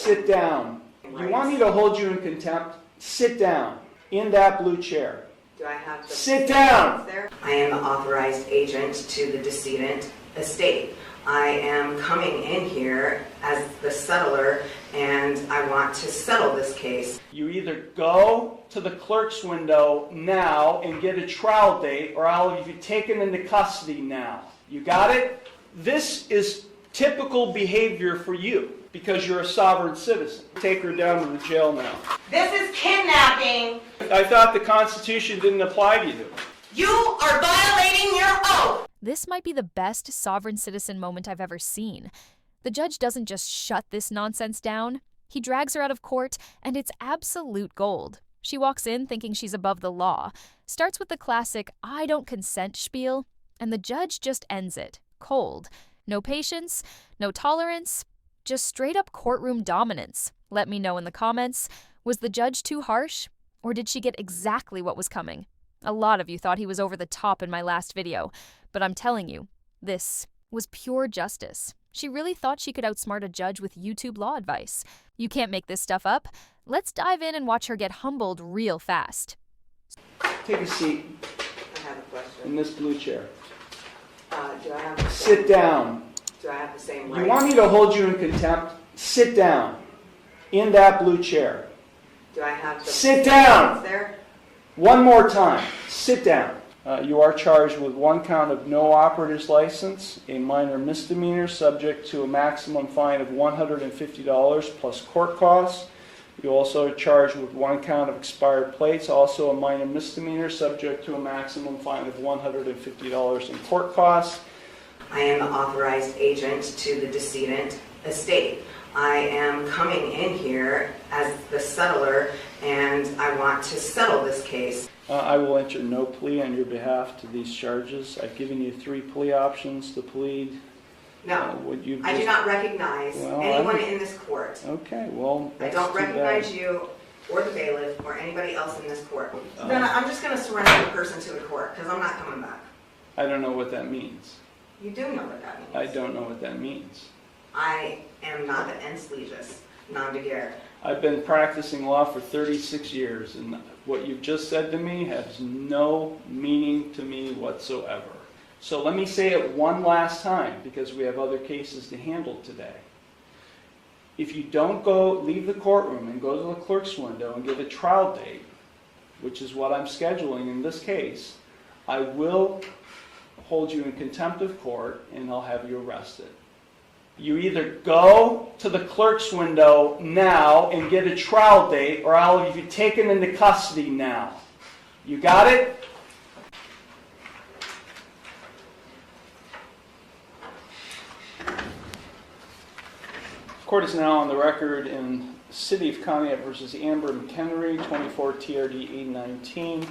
Sit down. You want me to hold you in contempt? Sit down. In that blue chair. Do I have to sit down? There? I am the authorized agent to the decedent estate. I am coming in here as the settler, and I want to settle this case. You either go to the clerk's window now and get a trial date, or I'll have you taken into custody now. You got it? This is typical behavior for you because you're a sovereign citizen. Take her down to the jail now. This is kidnapping. I thought the Constitution didn't apply to you. You are violating your oath. This might be the best sovereign citizen moment I've ever seen. The judge doesn't just shut this nonsense down. He drags her out of court, and it's absolute gold. She walks in thinking she's above the law, starts with the classic "I don't consent" spiel, and the judge just ends it, cold. No patience, no tolerance, just straight-up courtroom dominance. Let me know in the comments, was the judge too harsh, or did she get exactly what was coming? A lot of you thought he was over the top in my last video, but I'm telling you, this was pure justice. She really thought she could outsmart a judge with YouTube law advice. You can't make this stuff up. Let's dive in and watch her get humbled real fast. Take a seat. I have a question. In this blue chair. Do I have sit down. Do I have the same rights? You want me to hold you in contempt? Sit down. In that blue chair. Do I have to sit down? There? One more time. Sit down. You are charged with one count of no operator's license, a minor misdemeanor subject to a maximum fine of $150 plus court costs. You also are charged with one count of expired plates, also a minor misdemeanor subject to a maximum fine of $150 in court costs. I am the authorized agent to the decedent estate. I am coming in here as the settler, and I want to settle this case. I will enter no plea on your behalf to these charges. I've given you 3 plea options to plead. No, I do not recognize anyone in this court. Okay, well, I don't recognize you or the bailiff or anybody else in this court. Then I'm just going to surrender the person to the court because I'm not coming back. I don't know what that means. You do know what that means. I don't know what that means. I am not the ens legis, non de guerre. I've been practicing law for 36 years, and what you've just said to me has no meaning to me whatsoever. So let me say it one last time, because we have other cases to handle today. If you don't leave the courtroom and go to the clerk's window and get a trial date, which is what I'm scheduling in this case, I will hold you in contempt of court and I'll have you arrested. You either go to the clerk's window now and get a trial date, or I'll have you taken into custody now. You got it? Court is now on the record in City of Conneaut versus Amber McHenry, 24 TRD 819.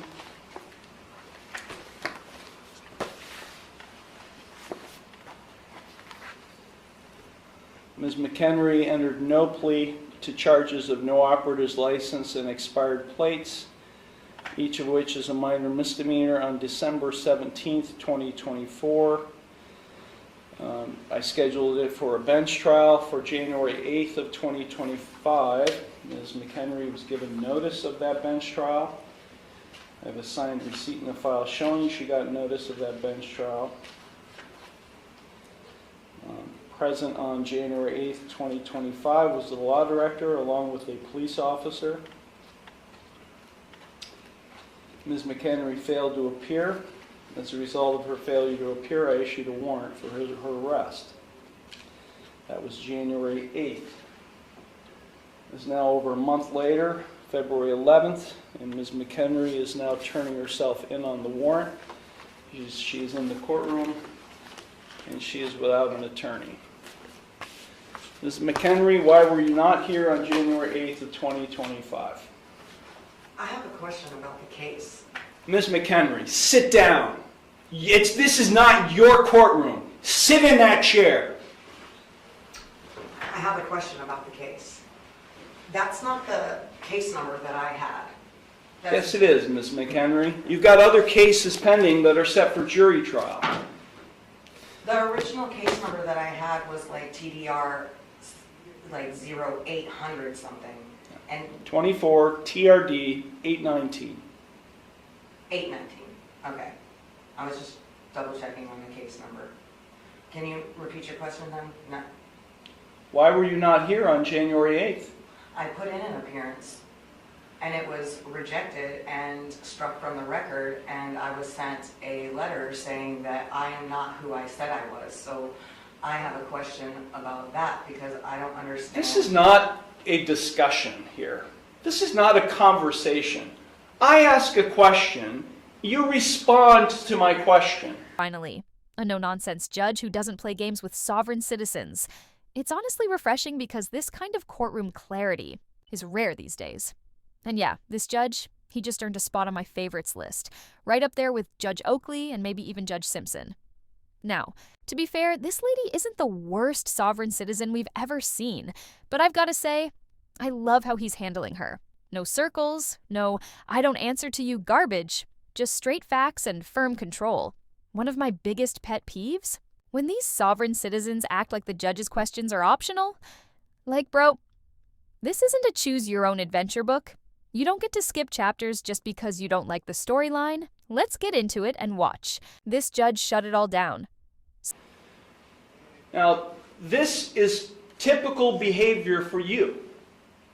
Ms. McHenry entered no plea to charges of no operator's license and expired plates, each of which is a minor misdemeanor, on December 17th, 2024. I scheduled it for a bench trial for January 8th of 2025. Ms. McHenry was given notice of that bench trial. I have a signed receipt in the file showing she got notice of that bench trial. Present on January 8th, 2025 was the law director along with a police officer. Ms. McHenry failed to appear. As a result of her failure to appear, I issued a warrant for her arrest. That was January 8th. It's now over a month later, February 11th, and Ms. McHenry is now turning herself in on the warrant. She is in the courtroom, and she is without an attorney. Ms. McHenry, why were you not here on January 8th of 2025? I have a question about the case. Ms. McHenry, sit down. This is not your courtroom. Sit in that chair. I have a question about the case. That's not the case number that I had. Yes, it is, Ms. McHenry. You've got other cases pending that are set for jury trial. The original case number that I had was like TDR like 0800 something, and 24 TRD 819. 819. Okay. I was just double checking on the case number. Can you repeat your question then? No. Why were you not here on January 8th? I put in an appearance and it was rejected and struck from the record, and I was sent a letter saying that I am not who I said I was. So I have a question about that because I don't understand. This is not a discussion here. This is not a conversation. I ask a question, you respond to my question. Finally, a no-nonsense judge who doesn't play games with sovereign citizens. It's honestly refreshing because this kind of courtroom clarity is rare these days. And yeah, this judge, he just earned a spot on my favorites list, right up there with Judge Oakley and maybe even Judge Simpson. Now, to be fair, this lady isn't the worst sovereign citizen we've ever seen, but I've got to say, I love how he's handling her. No circles, no "I don't answer to you" garbage, just straight facts and firm control. One of my biggest pet peeves? When these sovereign citizens act like the judge's questions are optional. Like, bro, this isn't a choose-your-own-adventure book. You don't get to skip chapters just because you don't like the storyline. Let's get into it and watch. This judge shut it all down. Now, this is typical behavior for you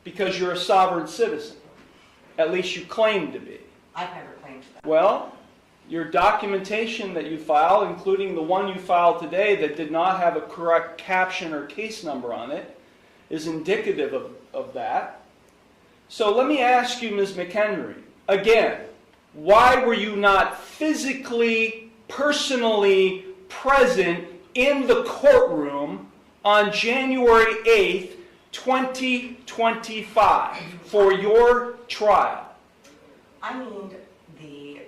because you're a sovereign citizen. At least you claim to be. I've never claimed that. Well, your documentation that you file, including the one you filed today that did not have a correct caption or case number on it, is indicative of that. So let me ask you, Ms. McHenry, again, why were you not physically, personally present in the courtroom on January 8th, 2025 for your trial? I need the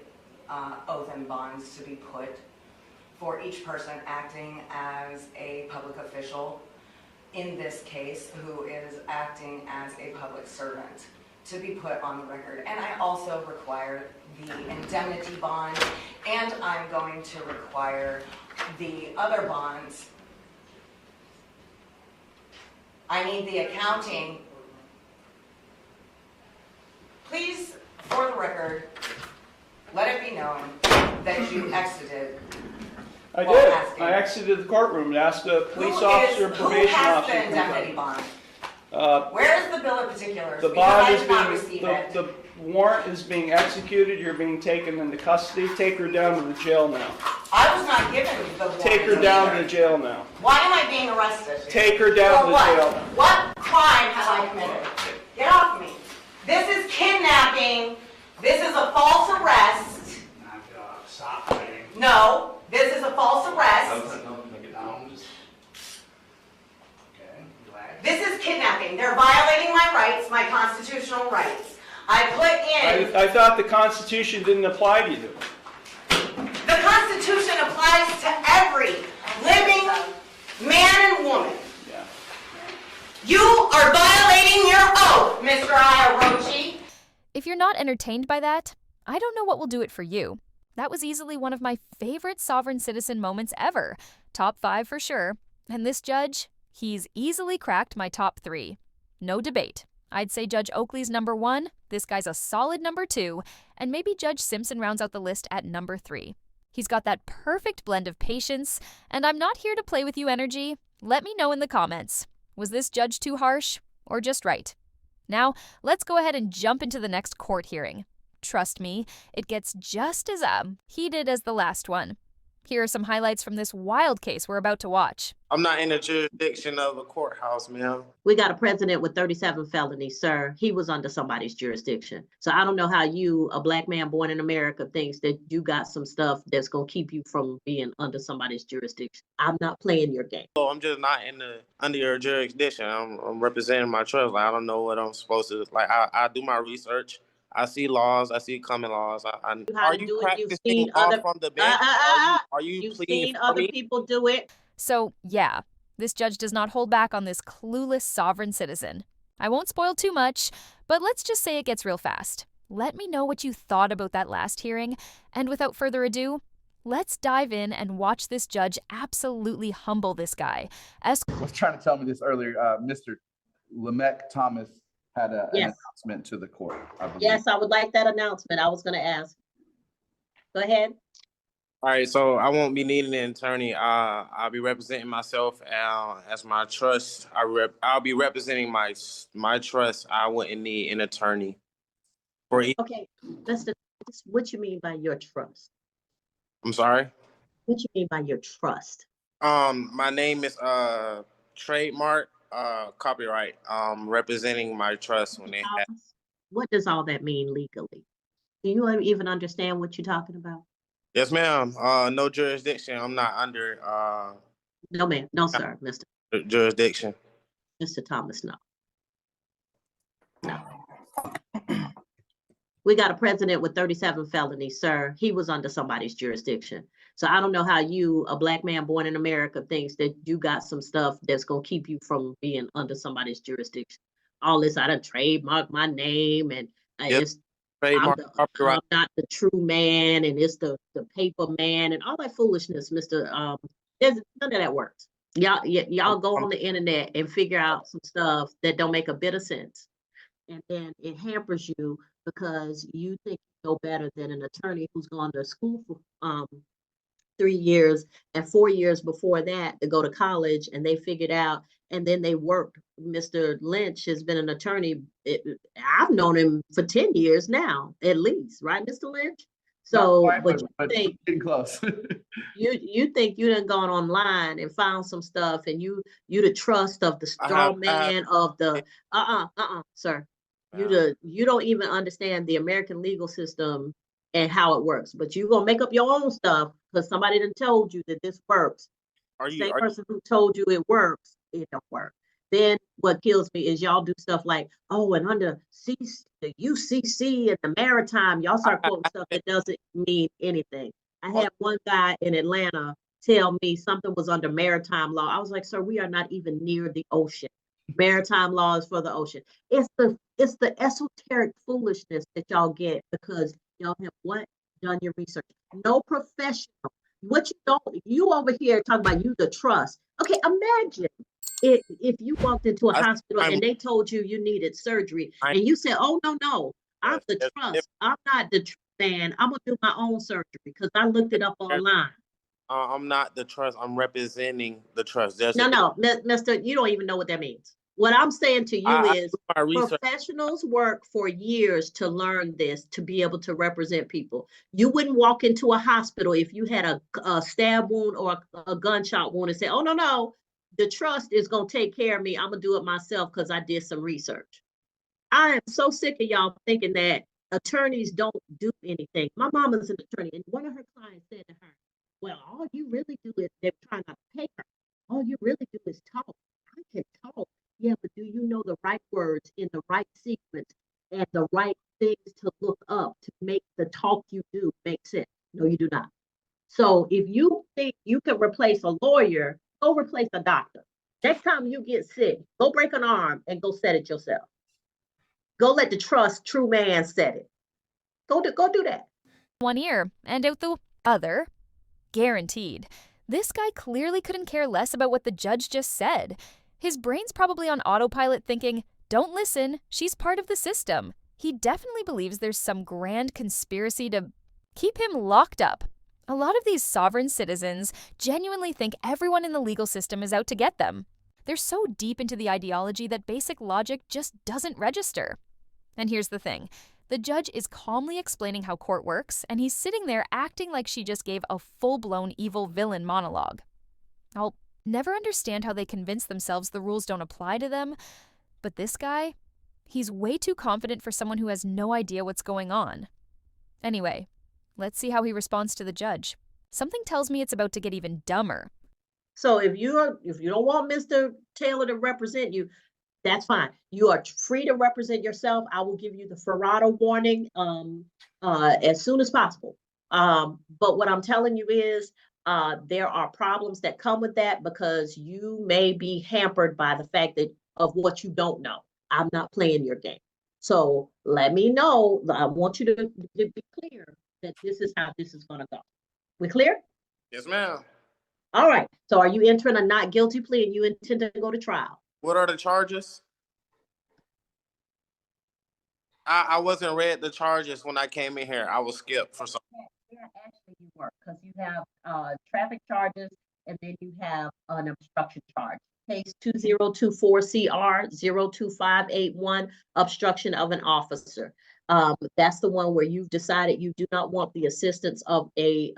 oath and bonds to be put for each person acting as a public official, in this case, who is acting as a public servant, to be put on the record. And I also require the indemnity bond, and I'm going to require the other bonds. I need the accounting. Please, for the record, let it be known that you exited. I while did. asking. I exited the courtroom and asked a police Who officer, is- probation Who has officer. the indemnity bond? Uh, Where is the bill of particulars? The Because bond I is did not receive being, it. the warrant is being executed. You're being taken into custody. Take her down to the jail now. I was not given the warrant. Take her down to either. the jail now. Why am I being arrested? Take her down For to what? jail. What crime have I committed? Get off me. This is kidnapping. This is a false arrest. Stop fighting. No, this is a false arrest. No, make it down. Just... Okay, relax. This is kidnapping. They're violating my rights, my constitutional rights. I put in, I thought the Constitution didn't apply to you. the Constitution applies to every living man and woman. Yeah. You are violating your oath, Mr. Iarochi. If you're not entertained by that, I don't know what will do it for you. That was easily one of my favorite sovereign citizen moments ever. Top 5 for sure. And this judge, he's easily cracked my top 3. No debate. I'd say Judge Oakley's number 1, this guy's a solid number 2, and maybe Judge Simpson rounds out the list at number 3. He's got that perfect blend of patience, and I'm not here to play with you energy. Let me know in the comments. Was this judge too harsh, or just right? Now, let's go ahead and jump into the next court hearing. Trust me, it gets just as heated as the last one. Here are some highlights from this wild case we're about to watch. I'm not in the jurisdiction of a courthouse, ma'am. We got a president with 37 felonies, sir. He was under somebody's jurisdiction. So I don't know how you, a black man born in America, thinks that you got some stuff that's going to keep you from being under somebody's jurisdiction. I'm not playing your game. So I'm just not under your jurisdiction. I'm representing my trust. Like, I don't know what I'm supposed to, like, I do my research. I see laws. I see common laws. How Are to you do it. You've practicing seen off other- from the bench? Are you You've pleading seen for other me? people do it. So, yeah, this judge does not hold back on this clueless sovereign citizen. I won't spoil too much, but let's just say it gets real fast. Let me know what you thought about that last hearing, and without further ado, let's dive in and watch this judge absolutely humble this guy. Was trying to tell me this earlier, Mr. Lamech Thomas had an Yes. announcement to the court, I believe. Yes, I would like that announcement. I was gonna ask. Go ahead. All right, so I won't be needing an attorney. I'll be representing myself as my trust. I'll be representing my trust. I wouldn't need an attorney for. Okay, Mr. What you mean by your trust? I'm sorry. What you mean by your trust? My name is trademark copyright. Representing my trust when they have. What does all that mean legally? Do you even understand what you're talking about? Yes, ma'am. No jurisdiction. I'm not under No, ma'am. No, sir, Mr. jurisdiction. Thomas, no. No. We got a president with 37 felonies, sir. He was under somebody's jurisdiction. So I don't know how you, a black man born in America, thinks that you got some stuff that's gonna keep you from being under somebody's jurisdiction. All this, I done trademark my name, and Yep. it's Trademark copyright. I'm not the true man, and it's the paper man, and all that foolishness, Mr. There's none of that works. Y'all go on the internet and figure out some stuff that don't make a bit of sense, and then it hampers you because you think you know better than an attorney who's gone to school for 3 years and 4 years before that to go to college, and they figured out, and then they worked. Mr. Lynch has been an attorney. I've known him for 10 years now, at least, right, Mr. Lynch? So, but you think getting close. you think you done gone online and found some stuff, and you the trust of the straw man of the sir. You don't even understand the American legal system and how it works. But you gonna make up your own stuff because somebody done told you that this works. Same person who told you it works, it don't work. Then what kills me is y'all do stuff like, oh, and under the UCC and the maritime, y'all start quoting stuff that doesn't mean anything. I had one guy in Atlanta tell me something was under maritime law. I was like, sir, we are not even near the ocean. Maritime law is for the ocean. It's the esoteric foolishness that y'all get because y'all have what? Done your research. No professional. What you over here talking about you the trust. Okay, imagine if you walked into a hospital and they told you you needed surgery and you said, oh, no, I'm the trust. I'm not the man. I'm gonna do my own surgery because I looked it up online. I'm not the trust. I'm representing the trust. No, Mister, you don't even know what that means. What I'm saying to you is professionals work for years to learn this, to be able to represent people. You wouldn't walk into a hospital if you had a stab wound or a gunshot wound and say, oh, no, the trust is going to take care of me. I'm going to do it myself because I did some research. I am so sick of y'all thinking that attorneys don't do anything. My mama's an attorney, and one of her clients said to her, well, all you really do is, they're trying not to pay her. All you really do is talk. I can talk. Yeah, but do you know the right words in the right sequence and the right things to look up to make the talk you do make sense? No, you do not. So if you think you can replace a lawyer, go replace a doctor. Next time you get sick, go break an arm and go set it yourself. Go let the true man set it. Go do that. One ear and out the other. Guaranteed. This guy clearly couldn't care less about what the judge just said. His brain's probably on autopilot thinking, don't listen, she's part of the system. He definitely believes there's some grand conspiracy to keep him locked up. A lot of these sovereign citizens genuinely think everyone in the legal system is out to get them. They're so deep into the ideology that basic logic just doesn't register. And here's the thing. The judge is calmly explaining how court works, and he's sitting there acting like she just gave a full-blown evil villain monologue. I'll never understand how they convince themselves the rules don't apply to them, but this guy, he's way too confident for someone who has no idea what's going on. Anyway, let's see how he responds to the judge. Something tells me it's about to get even dumber. So if you don't want Mr. Taylor to represent you, that's fine. You are free to represent yourself. I will give you the Ferrata warning as soon as possible. But what I'm telling you is there are problems that come with that because you may be hampered by the fact of what you don't know. I'm not playing your game. So let me know. I want you to be clear that this is how this is going to go. We clear? Yes, ma'am. All right. So are you entering a not guilty plea and you intend to go to trial? What are the charges? I wasn't read the charges when I came in here. I was skipped for some. Yeah, actually you were, because you have traffic charges and then you have an obstruction charge. Case 2024 CR 02581, obstruction of an officer. That's the one where you've decided you do not want the assistance of an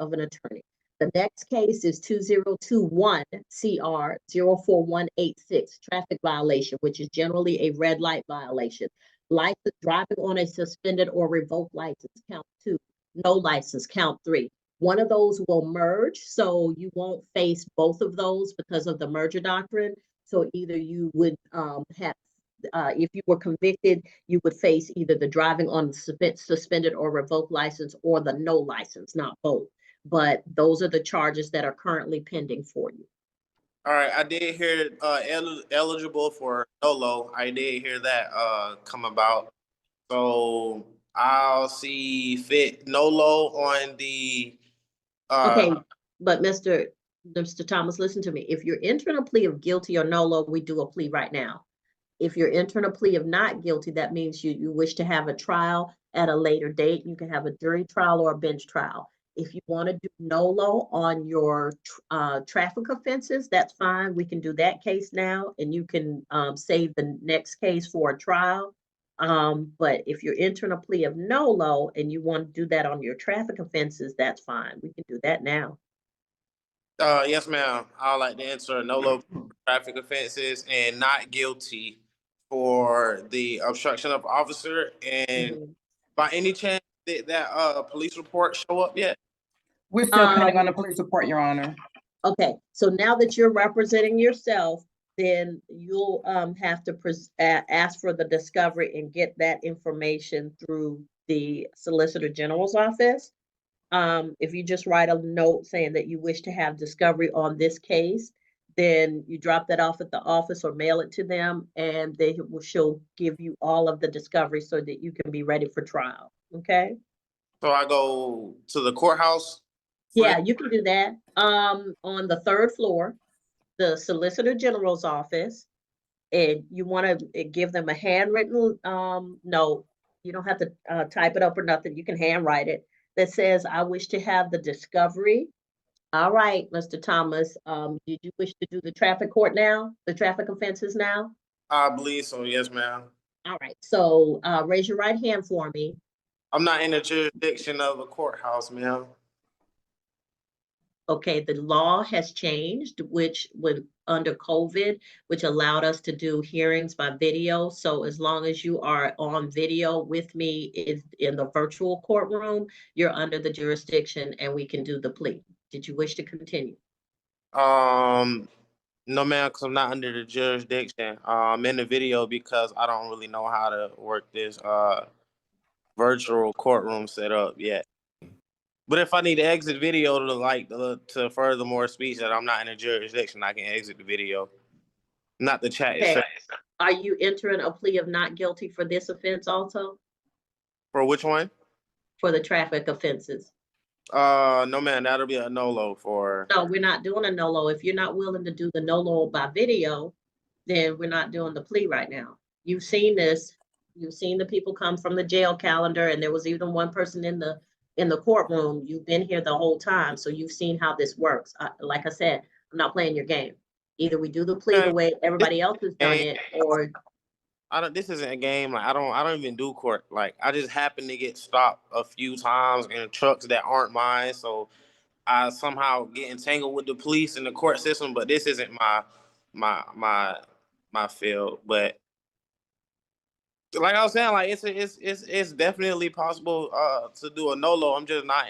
attorney. The next case is 2021 CR 04186, traffic violation, which is generally a red light violation. License driving on a suspended or revoked license, count 2. No license, count 3. One of those will merge, so you won't face both of those because of the merger doctrine. So either you would have, if you were convicted, you would face either the driving on the suspended or revoked license or the no license, not both. But those are the charges that are currently pending for you. All right, I did hear eligible for NOLO. I did hear that come about. So I'll see fit NOLO on the Okay, but Mr. Thomas, listen to me. If you're entering a plea of guilty or NOLO, we do a plea right now. If you're entering a plea of not guilty, that means you wish to have a trial at a later date. You can have a jury trial or a bench trial. If you want to do NOLO on your traffic offenses, that's fine. We can do that case now, and you can save the next case for a trial. But if you're entering a plea of NOLO and you want to do that on your traffic offenses, that's fine. We can do that now. yes, ma'am. I'd like to answer NOLO traffic offenses and not guilty for the obstruction of officer. And by any chance, did that police report show up yet? We're still pending on the police report, Your Honor. Okay, so now that you're representing yourself, then you'll have to ask for the discovery and get that information through the Solicitor General's office. If you just write a note saying that you wish to have discovery on this case, then you drop that off at the office or mail it to them, and she'll give you all of the discovery so that you can be ready for trial. Okay? So I go to the courthouse? Yeah, you can do that. On the 3rd floor, the Solicitor General's office, and you want to give them a handwritten note. You don't have to type it up or nothing. You can handwrite it that says, I wish to have the discovery. All right, Mr. Thomas, did you wish to do the traffic court now, the traffic offenses now? I believe so, yes, ma'am. All right, so raise your right hand for me. I'm not in the jurisdiction of a courthouse, ma'am. Okay, the law has changed, which would under COVID, which allowed us to do hearings by video. So as long as you are on video with me in the virtual courtroom, you're under the jurisdiction and we can do the plea. Did you wish to continue? No, ma'am, because I'm not under the jurisdiction. I'm in the video because I don't really know how to work this virtual courtroom setup yet. But if I need to exit video to further more speech that I'm not in a jurisdiction, I can exit the video, not the chat Okay. itself. Are you entering a plea of not guilty for this offense also? For which one? For the traffic offenses? No, man, that'll be a NOLO for. No, we're not doing a NOLO. If you're not willing to do the NOLO by video, then we're not doing the plea right now. You've seen this. You've seen the people come from the jail calendar, and there was even one person in the courtroom. You've been here the whole time, so you've seen how this works. Like I said, I'm not playing your game. Either we do the plea the way everybody else has done it, or This isn't a game. Like I don't even do court. Like I just happen to get stopped a few times in trucks that aren't mine, so I somehow get entangled with the police and the court system. But this isn't my field. But like I was saying, like it's definitely possible to do a NOLO. I'm just not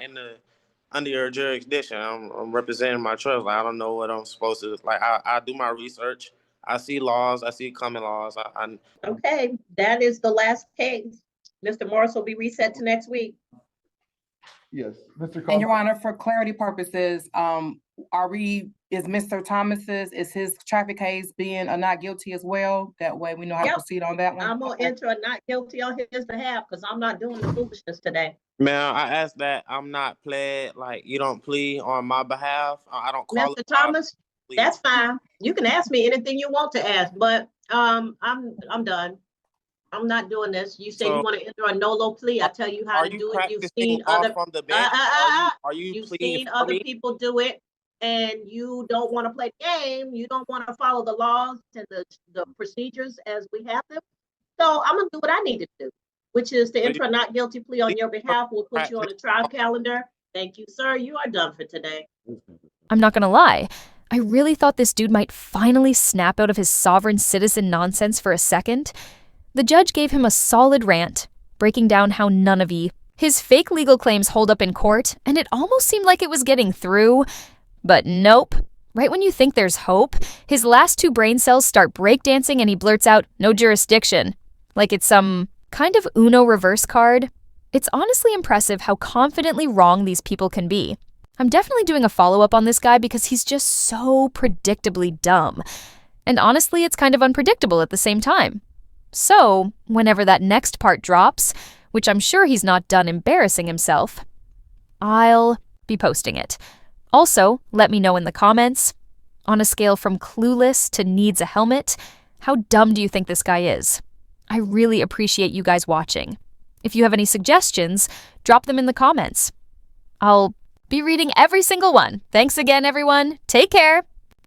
under your jurisdiction. I'm representing my trust. Like I don't know what I'm supposed to. Like I do my research. I see laws. I see common laws. okay, that is the last case. Mr. Morris will be reset to next week. Yes, Mr. And Your Combs. Honor, for clarity purposes, is Mr. Thomas's, his traffic case being a not guilty as well? That way we know how to Yep. proceed on that one. I'm gonna enter a not guilty on his behalf because I'm not doing the foolishness today. Man, I asked that. I'm not pled. Like you don't plead on my behalf. I don't call Mr. it. Thomas, that's fine. You can ask me anything you want to ask, but I'm done. I'm not doing this. You say you So want to enter a NOLO plea. I tell you how are to you do it. You've practicing seen law other, from the bench? Are you you've pleading seen for other me? people do it, and you don't want to play the game. You don't want to follow the laws and the procedures as we have them. So I'm gonna do what I need to do, which is to So enter a not guilty plea on your behalf. We'll put you on a trial practicing calendar. Thank you, sir. You are done for today. I'm not gonna lie, I really thought this dude might finally snap out of his sovereign citizen nonsense for a second. The judge gave him a solid rant, breaking down how none of his fake legal claims hold up in court, and it almost seemed like it was getting through. But nope. Right when you think there's hope, his last two brain cells start breakdancing and he blurts out, "No jurisdiction." Like it's some kind of Uno reverse card. It's honestly impressive how confidently wrong these people can be. I'm definitely doing a follow-up on this guy because he's just so predictably dumb. And honestly, it's kind of unpredictable at the same time. So, whenever that next part drops, which I'm sure he's not done embarrassing himself, I'll be posting it. Also, let me know in the comments, on a scale from clueless to needs a helmet, how dumb do you think this guy is? I really appreciate you guys watching. If you have any suggestions, drop them in the comments. I'll be reading every single one. Thanks again, everyone. Take care.